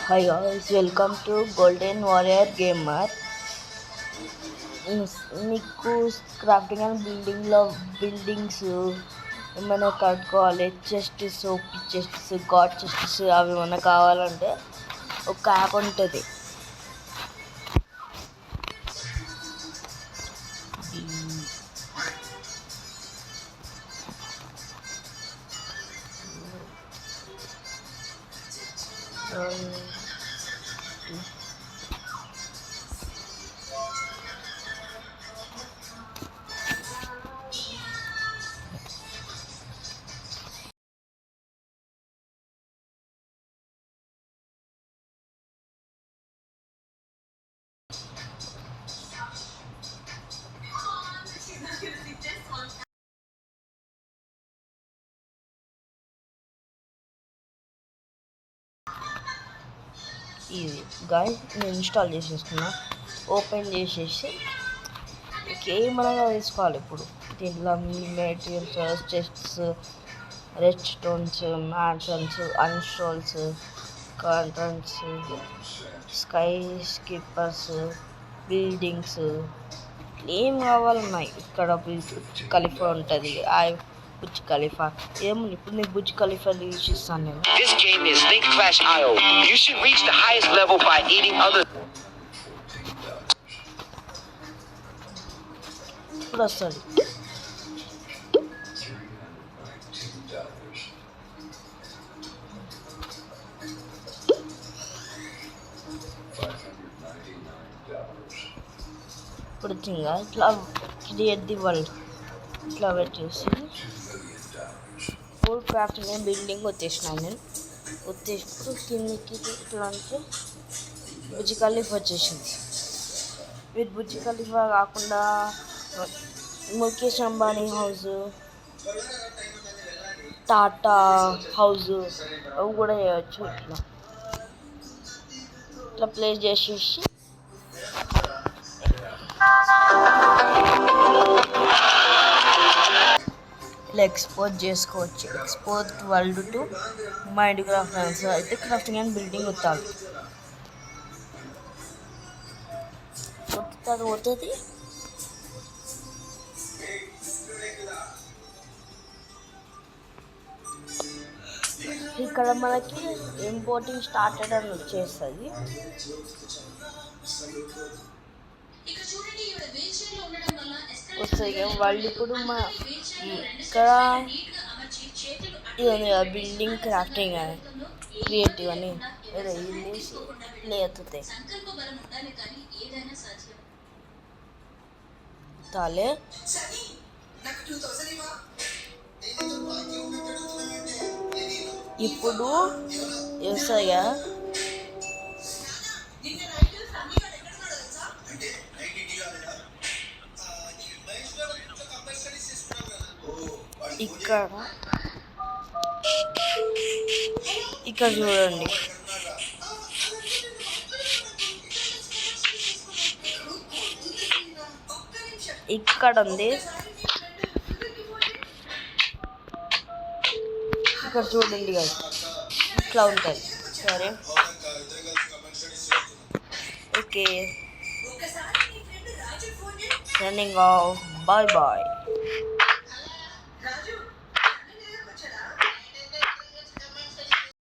Hi guys, welcome to Golden Warrior Gamer. మీకు crafting and buildings ఏమైనా కట్టుకోవాలి, chests God chests అవి ఏమైనా కావాలంటే ఒక యాప్ ఉంటుంది. ఇది గాయస్ నేను ఇన్స్టాల్ చేసేసుకున్నా. ఓపెన్ చేసేసి ఏమనగా తీసుకోవాలి. ఇప్పుడు దీంట్లో materials, chests, red stones, mansions, అన్స్టోల్స్, కాంట్రన్స్, స్కై స్కిప్పర్స్, బిల్డింగ్స్ ఏం కావాలన్నాయి. ఇక్కడ బుర్జ్ ఖలీఫా ఉంటుంది. బుర్జ్ ఖలీఫా ఏముంది. ఇప్పుడు నేను బుర్జ్ ఖలీఫా యూజ్ చేస్తాను. నేను This game is Think Clash IO. You should reach the highest level by eating other. ఇప్పుడు వస్తుంది. ఇప్పుడు ఇట్లా క్రియేట్ ది వరల్డ్ ఇట్లా పెట్టేసి ఫుల్ క్రాఫ్ట్ నేను బిల్డింగ్ వచ్చేసినాను. నేను వచ్చేసినప్పుడు కిందికి ఇట్లా అంటే బుర్జ్ ఖలీఫా వచ్చేసింది. విత్ బుర్జ్ ఖలీఫా కాకుండా ముఖేష్ అంబానీ హౌస్, టాటా హౌస్ అవి కూడా చేయవచ్చు. ఇట్లా ప్లేస్ చేసేసి ఇలా ఎక్స్పోర్ట్ చేసుకోవచ్చు. Export world to mind craft అయితే క్రాఫ్టింగ్ అండ్ బిల్డింగ్ వస్తాను. పోతుంది. ఇక్కడ మనకి ఇంపోర్టింగ్ స్టార్టెడ్ అని వచ్చేస్తుంది. వస్తాయి వాళ్ళు ఇప్పుడు ఇక్కడ ఇది బిల్డింగ్ క్రాఫ్టింగ్ అని క్రియేటివ్ అని ప్లే అవుతుంది. తాలే ఇప్పుడు వస్తాయా ఇక్కడ చూడండి. ఇక్కడ ఉంది. ఇక్కడ చూడండి కదా ఇట్లా ఉంటుంది. సరే okay running off. Bye bye.